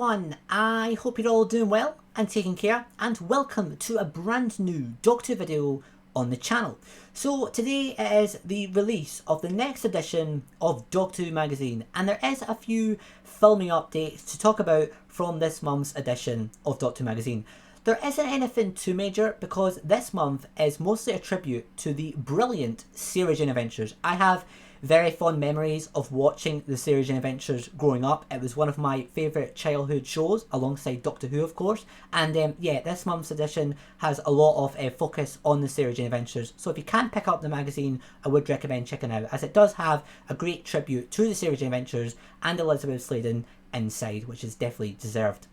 everyone, I hope you're all doing well and taking care, and welcome to a brand new Doctor video on the channel. So today it is the release of the next edition of Doctor Who magazine, and there is a few filming updates to talk about from this month's edition of Doctor Who magazine. There isn't anything too major because this month is mostly a tribute to the brilliant Sarah Jane Adventures. I have very fond memories of watching the Sarah Jane Adventures growing up. It was one of my favourite childhood shows, alongside Doctor Who of course, and yeah, this month's edition has a lot of focus on the Sarah Jane Adventures, so if you can pick up the magazine, I would recommend checking it out, as it does have a great tribute to the Sarah Jane Adventures and Elizabeth Sladen inside, which is definitely deserved.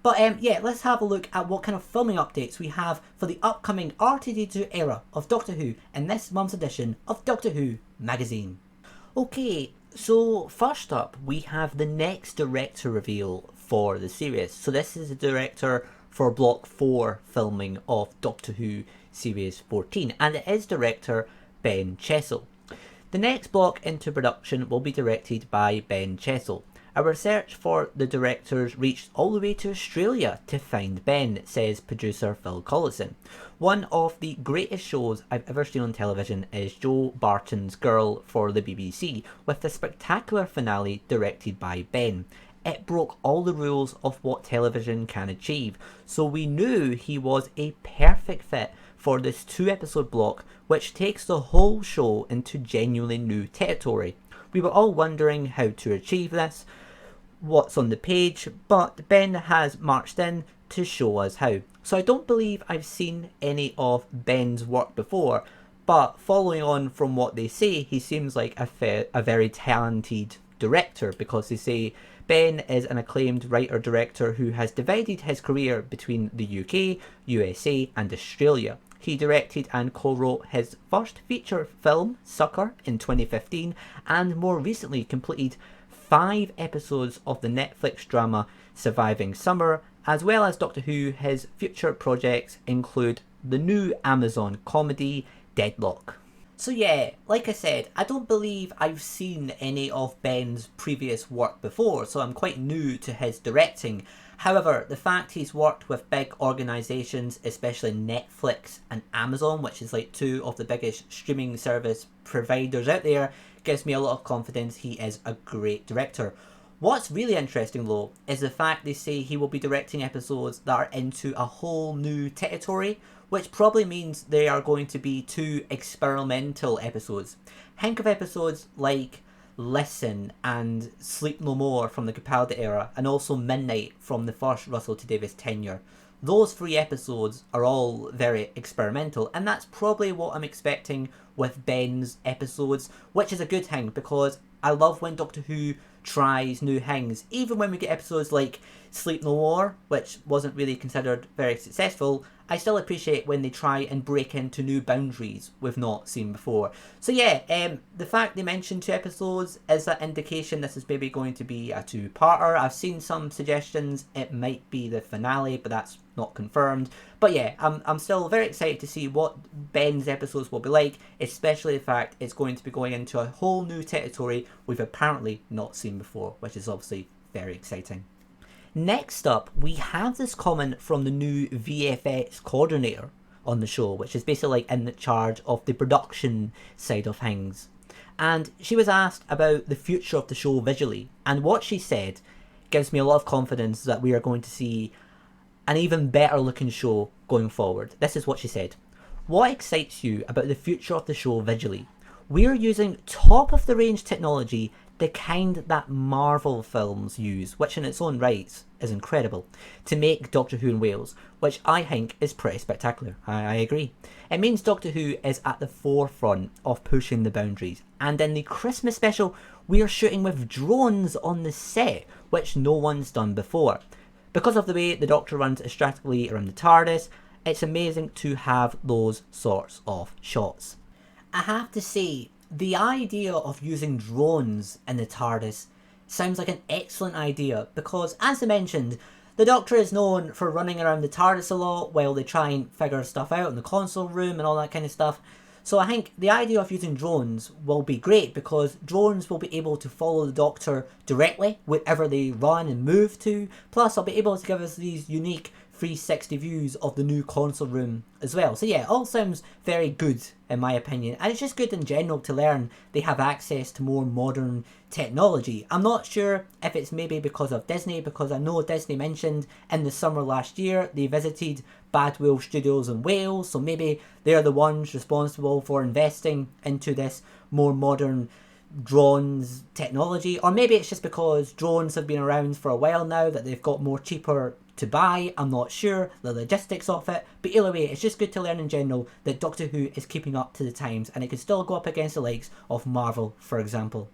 But yeah, let's have a look at what kind of filming updates we have for the upcoming R2D2 era of Doctor Who in this month's edition of Doctor Who magazine. Okay, so first up we have the next director reveal for the series. So this is the director for Block 4 filming of Doctor Who Series 14, and it is director Ben Chessel. The next block into production will be directed by Ben Chessel. Our search for the directors reached all the way to Australia to find Ben, says producer Phil Collison. One of the greatest shows I've ever seen on television is Joe Barton's Girl for the BBC, with the spectacular finale directed by Ben. It broke all the rules of what television can achieve, so we knew he was a perfect fit for this 2-episode block, which takes the whole show into genuinely new territory. We were all wondering how to achieve this, what's on the page, but Ben has marched in to show us how. So I don't believe I've seen any of Ben's work before, but following on from what they say, he seems like a very talented director, because they say Ben is an acclaimed writer-director who has divided his career between the UK, USA and Australia. He directed and co-wrote his first feature film, Sucker, in 2015, and more recently completed 5 episodes of the Netflix drama Surviving Summer, as well as Doctor Who. His future projects include the new Amazon comedy Deadlock. So yeah, like I said, I don't believe I've seen any of Ben's previous work before, so I'm quite new to his directing. However, the fact he's worked with big organisations, especially Netflix and Amazon, which is like 2 of the biggest streaming service providers out there, gives me a lot of confidence he is a great director. What's really interesting though is the fact they say he will be directing episodes that are into a whole new territory, which probably means they are going to be 2 experimental episodes. Think of episodes like Listen and Sleep No More from the Capaldi era, and also Midnight from the first Russell T Davies tenure. Those 3 episodes are all very experimental, and that's probably what I'm expecting with Ben's episodes, which is a good thing, because I love when Doctor Who tries new things. Even when we get episodes like Sleep No More, which wasn't really considered very successful, I still appreciate when they try and break into new boundaries we've not seen before. So yeah, the fact they mentioned 2 episodes is that indication this is maybe going to be a 2-parter. I've seen some suggestions it might be the finale, but that's not confirmed. But yeah, I'm still very excited to see what Ben's episodes will be like, especially the fact it's going to be going into a whole new territory we've apparently not seen before, which is obviously very exciting. Next up, we have this comment from the new VFX coordinator on the show, which is basically like in the charge of the production side of things. And she was asked about the future of the show visually, and what she said gives me a lot of confidence that we are going to see an even better looking show going forward. This is what she said. What excites you about the future of the show visually? We're using top of the range technology, the kind that Marvel films use, which in its own right is incredible, to make Doctor Who in Wales, which I think is pretty spectacular. I agree. It means Doctor Who is at the forefront of pushing the boundaries, and in the Christmas special we are shooting with drones on the set, which no one's done before. Because of the way the Doctor runs strategically around the TARDIS, it's amazing to have those sorts of shots. I have to say, the idea of using drones in the TARDIS sounds like an excellent idea, because as I mentioned, the Doctor is known for running around the TARDIS a lot while they try and figure stuff out in the console room and all that kind of stuff. So I think the idea of using drones will be great because drones will be able to follow the Doctor directly wherever they run and move to. Plus, they'll be able to give us these unique 360 views of the new console room as well. So yeah, it all sounds very good in my opinion, and it's just good in general to learn they have access to more modern technology. I'm not sure if it's maybe because of Disney, because I know Disney mentioned in the summer last year they visited Badwell Studios in Wales, so maybe they're the ones responsible for investing into this more modern drones technology, or maybe it's just because drones have been around for a while now that they've got more cheaper to buy. I'm not sure the logistics of it, but either way, it's just good to learn in general that Doctor Who is keeping up to the times and it can still go up against the likes of Marvel, for example.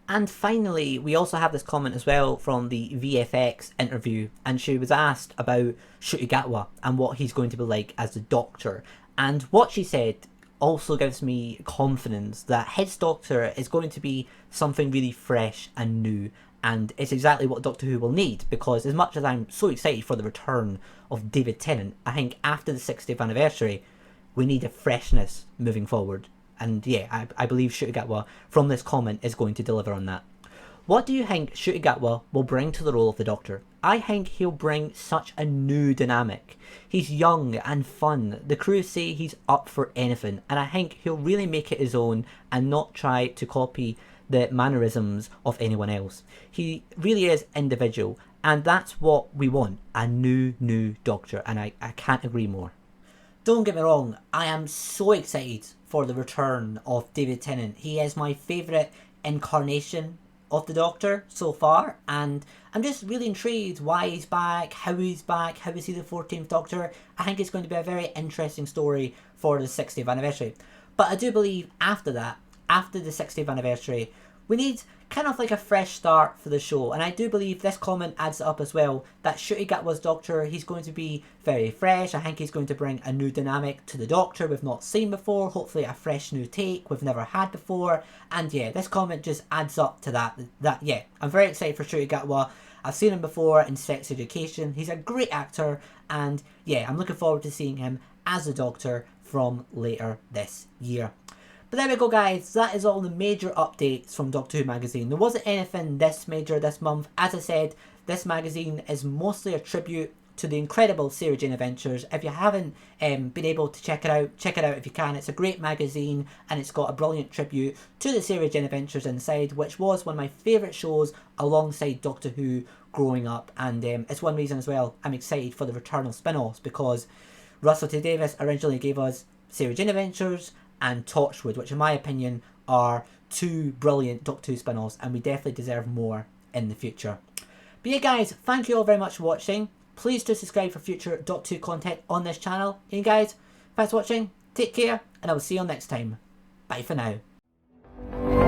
And finally, we also have this comment as well from the VFX interview, and she was asked about Ncuti Gatwa and what he's going to be like as the Doctor. And what she said also gives me confidence that his Doctor is going to be something really fresh and new, and it's exactly what Doctor Who will need, because as much as I'm so excited for the return of David Tennant, I think after the 60th anniversary, we need a freshness moving forward. And yeah, I believe Ncuti Gatwa from this comment is going to deliver on that. What do you think Ncuti Gatwa will bring to the role of the Doctor? I think he'll bring such a new dynamic. He's young and fun. The crew say he's up for anything, and I think he'll really make it his own and not try to copy the mannerisms of anyone else. He really is individual, and that's what we want, a new Doctor, and I can't agree more. Don't get me wrong, I am so excited for the return of David Tennant. He is my favourite incarnation of the Doctor so far, and I'm just really intrigued why he's back, how is he the 14th Doctor. I think it's going to be a very interesting story for the 60th anniversary. But I do believe after that, after the 60th anniversary, we need kind of like a fresh start for the show, and I do believe this comment adds it up as well, that Ncuti Gatwa's Doctor, he's going to be very fresh. I think he's going to bring a new dynamic to the Doctor we've not seen before, hopefully a fresh new take we've never had before, and yeah, this comment just adds up to that yeah, I'm very excited for Ncuti Gatwa. I've seen him before in Sex Education, he's a great actor, and yeah, I'm looking forward to seeing him as the Doctor from later this year. But there we go guys, that is all the major updates from Doctor Who magazine. There wasn't anything this major this month. As I said, this magazine is mostly a tribute to the incredible Sarah Jane Adventures. If you haven't been able to check it out if you can. It's a great magazine and it's got a brilliant tribute to the Sarah Jane Adventures inside, which was one of my favourite shows alongside Doctor Who growing up, and it's one reason as well I'm excited for the return of spin-offs, because Russell T Davies originally gave us Sarah Jane Adventures and Torchwood, which in my opinion are two brilliant Doctor Who spin-offs, and we definitely deserve more in the future. But yeah guys, thank you all very much for watching. Please do subscribe for future Doctor Who content on this channel. And guys, thanks for watching, take care, and I will see you all next time. Bye for now.